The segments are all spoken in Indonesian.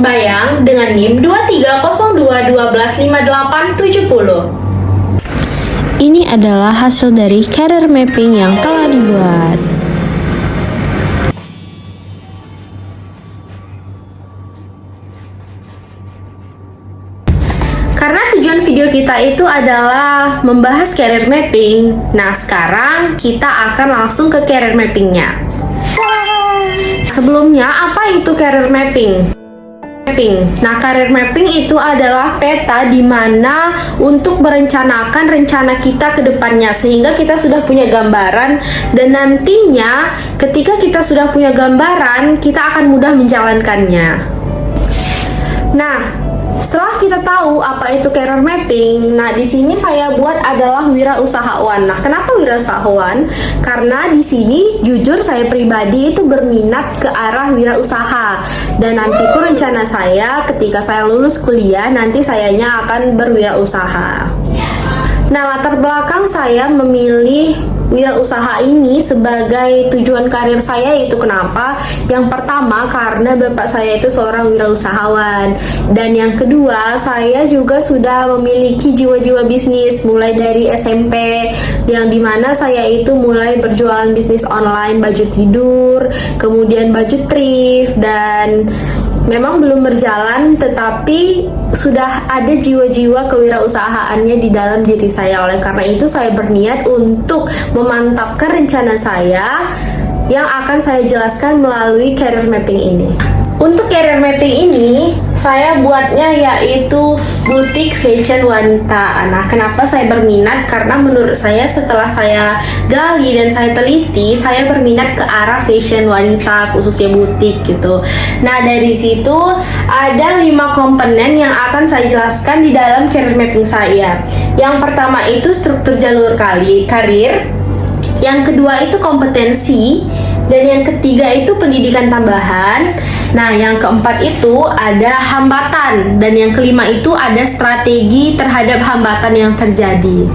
Sembayang dengan NIM 2302125870. Ini adalah hasil dari career mapping yang telah dibuat. Karena tujuan video kita itu adalah membahas career mapping, nah sekarang kita akan langsung ke career mappingnya. Sebelumnya, apa itu career mapping? Nah, career mapping itu adalah peta di mana untuk merencanakan rencana kita ke depannya sehingga kita sudah punya gambaran, dan nantinya ketika kita sudah punya gambaran, kita akan mudah menjalankannya. Nah, setelah kita tahu apa itu career mapping, nah di sini saya buat adalah wirausahawan. Nah, kenapa wirausahawan? Karena di sini jujur saya pribadi itu berminat ke arah wirausaha, dan nantiku rencana saya ketika saya lulus kuliah nanti sayanya akan berwirausaha. Nah, latar belakang saya memilih wirausaha ini sebagai tujuan karir saya itu kenapa? Yang pertama, karena bapak saya itu seorang wirausahawan, dan yang kedua, saya juga sudah memiliki jiwa-jiwa bisnis mulai dari SMP, yang dimana saya itu mulai berjualan bisnis online baju tidur, kemudian baju thrift, dan memang belum berjalan, tetapi sudah ada jiwa-jiwa kewirausahaannya di dalam diri saya. Oleh karena itu saya berniat untuk memantapkan rencana saya yang akan saya jelaskan melalui career mapping ini. Untuk career mapping ini, saya buatnya yaitu butik fashion wanita. Nah, kenapa saya berminat? Karena menurut saya setelah saya gali dan saya teliti, saya berminat ke arah fashion wanita, khususnya butik gitu. Nah, dari situ ada 5 komponen yang akan saya jelaskan di dalam career mapping saya. Yang pertama itu struktur jalur karir, yang kedua itu kompetensi, dan yang ketiga itu pendidikan tambahan. Nah, yang keempat itu ada hambatan, dan yang kelima itu ada strategi terhadap hambatan yang terjadi.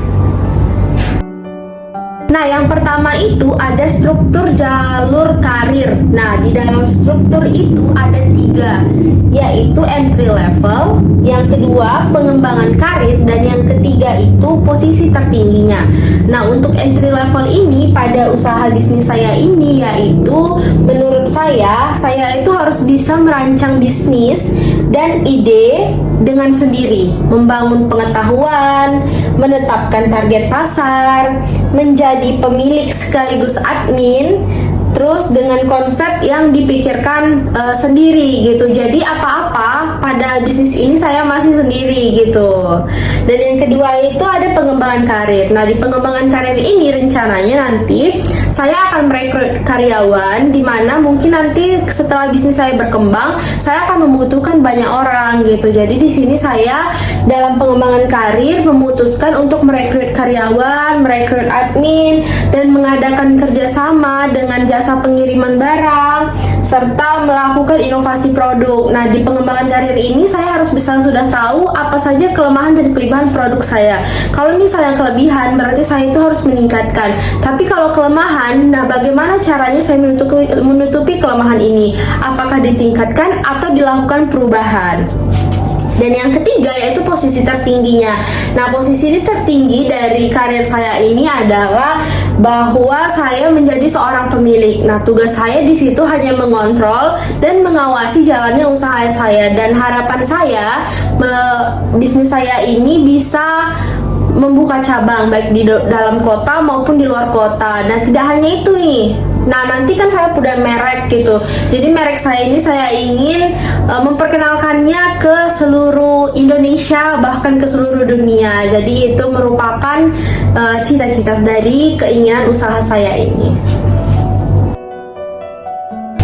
Nah, yang pertama itu ada struktur jalur karir. Nah, di dalam struktur itu ada 3, yaitu entry level, yang kedua pengembangan karir, dan yang ketiga itu posisi tertingginya. Nah, untuk entry level ini pada usaha bisnis saya ini yaitu menurut saya itu harus bisa merancang bisnis dan ide dengan sendiri, membangun pengetahuan, menetapkan target pasar, menjadi pemilik sekaligus admin, terus dengan konsep yang dipikirkan sendiri gitu. Jadi apa-apa pada bisnis ini saya masih sendiri gitu. Dan yang kedua itu ada pengembangan karir. Nah, di pengembangan karir ini rencananya nanti saya akan merekrut karyawan, di mana mungkin nanti setelah bisnis saya berkembang, saya akan membutuhkan banyak orang gitu. Jadi di sini saya dalam pengembangan karir memutuskan untuk merekrut karyawan, merekrut admin, dan mengadakan kerjasama dengan jasa pengiriman barang, serta melakukan inovasi produk. Nah, di pengembangan karir ini saya harus bisa sudah tahu apa saja kelemahan dan kelebihan produk saya. Kalau misalnya kelebihan, berarti saya itu harus meningkatkan. Tapi kalau kelemahan, nah bagaimana caranya saya menutupi kelemahan ini? Apakah ditingkatkan atau dilakukan perubahan? Dan yang ketiga yaitu posisi tertingginya. Nah, posisi tertinggi dari karir saya ini adalah bahwa saya menjadi seorang pemilik. Nah, tugas saya di situ hanya mengontrol dan mengawasi jalannya usaha saya, dan harapan saya bisnis saya ini bisa membuka cabang baik di dalam kota maupun di luar kota. Nah, tidak hanya itu nih. Nah, nanti kan saya punya merek gitu. Jadi merek saya ini saya ingin memperkenalkannya ke seluruh Indonesia, bahkan ke seluruh dunia. Jadi itu merupakan cita-cita dari keinginan usaha saya ini.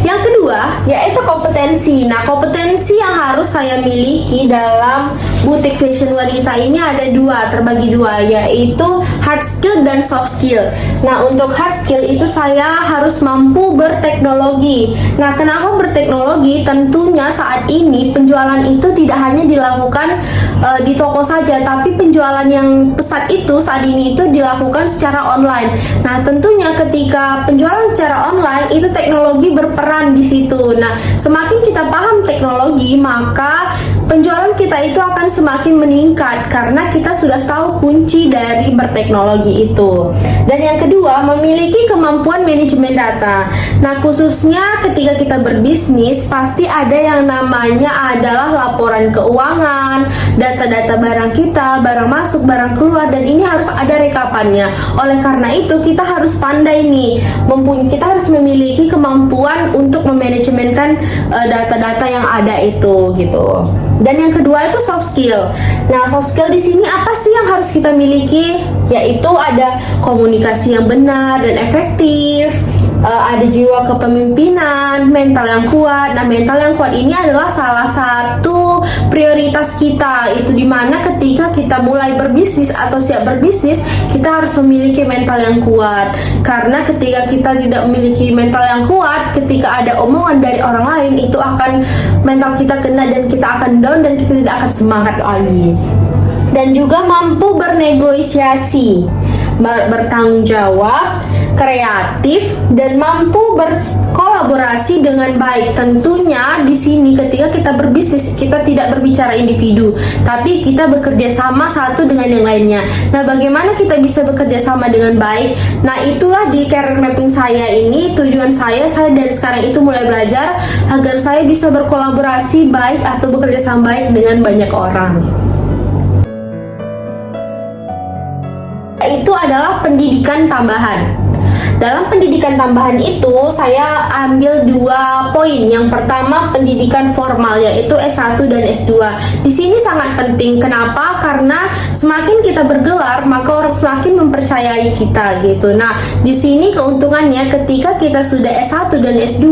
Yang kedua yaitu kompetensi. Nah, kompetensi yang harus saya miliki dalam butik fashion wanita ini ada 2, terbagi 2, yaitu hard skill dan soft skill. Nah, untuk hard skill itu saya harus mampu berteknologi. Nah, kenapa berteknologi? Tentunya saat ini penjualan itu tidak hanya dilakukan di toko saja, tapi penjualan yang pesat itu saat ini itu dilakukan secara online. Nah, tentunya ketika penjualan secara online itu teknologi berperan di situ. gitu. Nah, semakin kita paham teknologi, maka penjualan kita itu akan semakin meningkat karena kita sudah tahu kunci dari berteknologi itu. Dan yang kedua, memiliki kemampuan manajemen data. Nah, khususnya ketika kita berbisnis, pasti ada yang namanya adalah laporan keuangan, data-data barang kita, barang masuk, barang keluar, dan ini harus ada rekapannya. Oleh karena itu, kita harus pandai nih, kita harus memiliki kemampuan untuk memanajemenkan data-data yang ada itu gitu. Dan yang kedua itu soft skill. Nah, soft skill di sini apa sih yang harus kita miliki? Yaitu ada komunikasi yang benar dan efektif, ada jiwa kepemimpinan, mental yang kuat. Nah, mental yang kuat ini adalah salah satu prioritas kita, itu dimana ketika kita mulai berbisnis atau siap berbisnis, kita harus memiliki mental yang kuat. Karena ketika kita tidak memiliki mental yang kuat, ketika ada omongan dari orang lain, itu akan mental kita kena dan kita akan down dan kita tidak akan semangat lagi. Dan juga mampu bernegosiasi, bertanggung jawab, kreatif, dan mampu berkolaborasi dengan baik. Tentunya di sini ketika kita berbisnis, kita tidak berbicara individu, tapi kita bekerja sama satu dengan yang lainnya. Nah, bagaimana kita bisa bekerja sama dengan baik? Nah, itulah di career mapping saya ini, tujuan saya dari sekarang itu mulai belajar agar saya bisa berkolaborasi baik atau bekerja sama baik dengan banyak orang. Itu adalah pendidikan tambahan. Dalam pendidikan tambahan itu saya ambil 2 poin. Yang pertama, pendidikan formal, yaitu S1 dan S2. Di sini sangat penting. Kenapa? Karena semakin kita bergelar, maka orang semakin mempercayai kita gitu. Nah, di sini keuntungannya ketika kita sudah S1 dan S2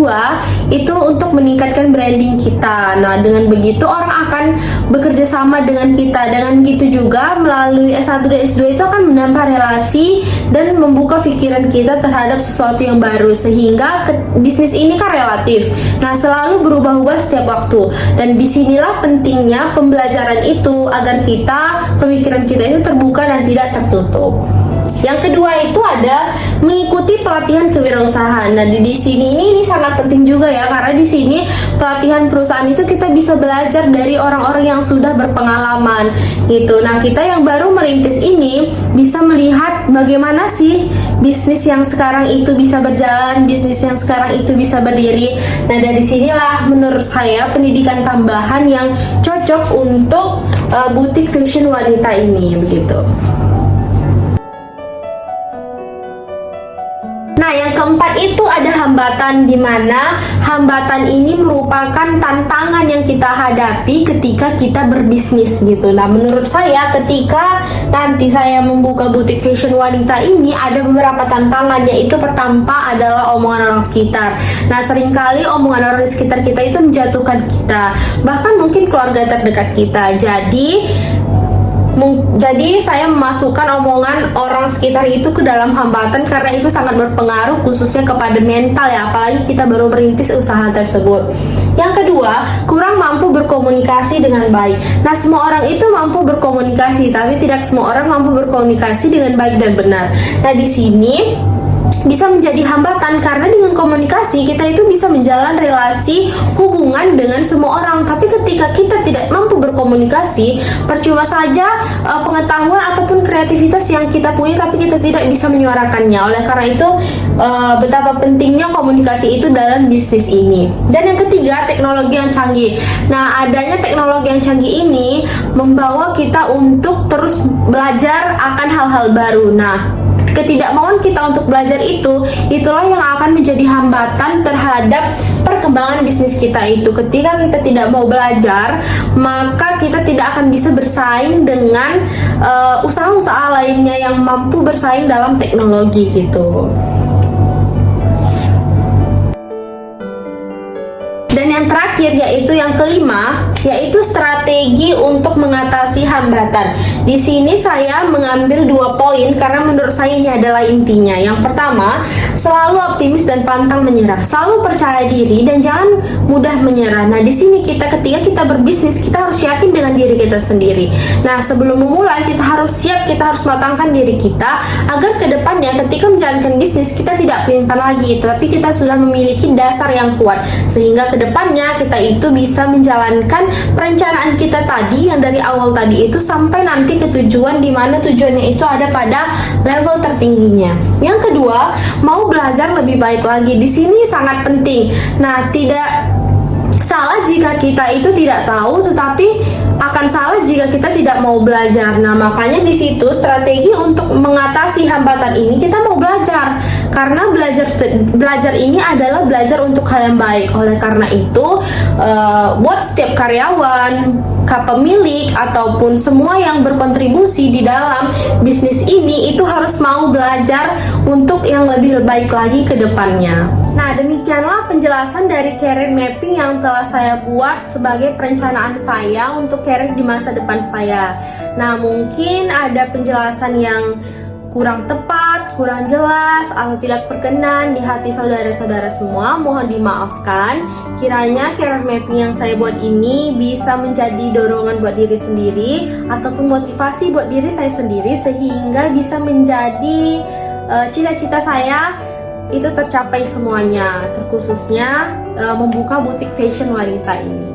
itu untuk meningkatkan branding kita. Nah, dengan begitu orang akan bekerja sama dengan kita. Dengan gitu juga melalui S1 dan S2 itu akan menambah relasi dan membuka pikiran kita terhadap sesuatu yang baru, sehingga bisnis ini kan relatif. Nah, selalu berubah-ubah setiap waktu. Dan disinilah pentingnya pembelajaran itu agar pemikiran kita itu terbuka dan tidak tertutup. Yang kedua itu ada mengikuti pelatihan kewirausahaan. Nah, di sini ini sangat penting juga ya, karena di sini pelatihan perusahaan itu kita bisa belajar dari orang-orang yang sudah berpengalaman gitu. Nah, kita yang baru merintis ini bisa melihat bagaimana sih bisnis yang sekarang itu bisa berjalan, bisnis yang sekarang itu bisa berdiri. Nah, dari sinilah menurut saya pendidikan tambahan yang cocok untuk butik fashion wanita ini begitu. Nah, yang keempat itu ada hambatan, di mana hambatan ini merupakan tantangan yang kita hadapi ketika kita berbisnis gitu. Nah, menurut saya ketika nanti saya membuka butik fashion wanita ini ada beberapa tantangan, yaitu pertama adalah omongan orang sekitar. Nah, seringkali omongan orang di sekitar kita itu menjatuhkan kita, bahkan mungkin keluarga terdekat kita. Jadi saya memasukkan omongan orang sekitar itu ke dalam hambatan karena itu sangat berpengaruh khususnya kepada mental ya, apalagi kita baru merintis usaha tersebut. Yang kedua, kurang mampu berkomunikasi dengan baik. Nah, semua orang itu mampu berkomunikasi, tapi tidak semua orang mampu berkomunikasi dengan baik dan benar. Nah, di sini bisa menjadi hambatan karena dengan komunikasi kita itu bisa menjalin relasi hubungan dengan semua orang, tapi ketika kita tidak mampu berkomunikasi, percuma saja pengetahuan ataupun kreativitas yang kita punya tapi kita tidak bisa menyuarakannya. Oleh karena itu betapa pentingnya komunikasi itu dalam bisnis ini. Dan yang ketiga, teknologi yang canggih. Nah, adanya teknologi yang canggih ini membawa kita untuk terus belajar akan hal-hal baru. Nah, ketidakmauan kita untuk belajar itulah yang akan menjadi hambatan terhadap perkembangan bisnis kita itu. Ketika kita tidak mau belajar, maka kita tidak akan bisa bersaing dengan usaha-usaha lainnya yang mampu bersaing dalam teknologi gitu. Dan yang terakhir yaitu yang kelima, yaitu strategi untuk mengatasi hambatan. Di sini saya mengambil 2 poin karena menurut saya ini adalah intinya. Yang pertama, selalu optimis dan pantang menyerah. Selalu percaya diri dan jangan mudah menyerah. Nah, di sini ketika kita kita berbisnis, kita harus yakin dengan diri kita sendiri. Nah, sebelum memulai kita harus siap, kita harus matangkan diri kita agar kedepannya ketika menjalankan bisnis kita tidak pelin-pelan lagi, tapi kita sudah memiliki dasar yang kuat sehingga kedepannya kita itu bisa menjalankan perencanaan kita tadi yang dari awal tadi itu sampai nanti ke tujuan, di mana tujuannya itu ada pada level tertingginya. Yang kedua, mau belajar lebih baik lagi. Di sini sangat penting. Nah, tidak salah jika kita itu tidak tahu, tetapi akan salah jika kita tidak mau belajar. Nah, makanya di situ strategi untuk mengatasi hambatan ini kita mau belajar. Karena belajar ini adalah belajar untuk hal yang baik. Oleh karena itu, buat setiap karyawan, pemilik ataupun semua yang berkontribusi di dalam bisnis ini itu harus mau belajar untuk yang lebih baik lagi ke depannya. Nah, demikianlah penjelasan dari career mapping yang telah saya buat sebagai perencanaan saya untuk career di masa depan saya. Nah, mungkin ada penjelasan yang kurang tepat, kurang jelas, atau tidak berkenan di hati saudara-saudara semua, mohon dimaafkan. Kiranya career mapping yang saya buat ini bisa menjadi dorongan buat diri sendiri ataupun motivasi buat diri saya sendiri sehingga bisa menjadi cita-cita saya itu tercapai semuanya, terkhususnya membuka butik fashion wanita ini.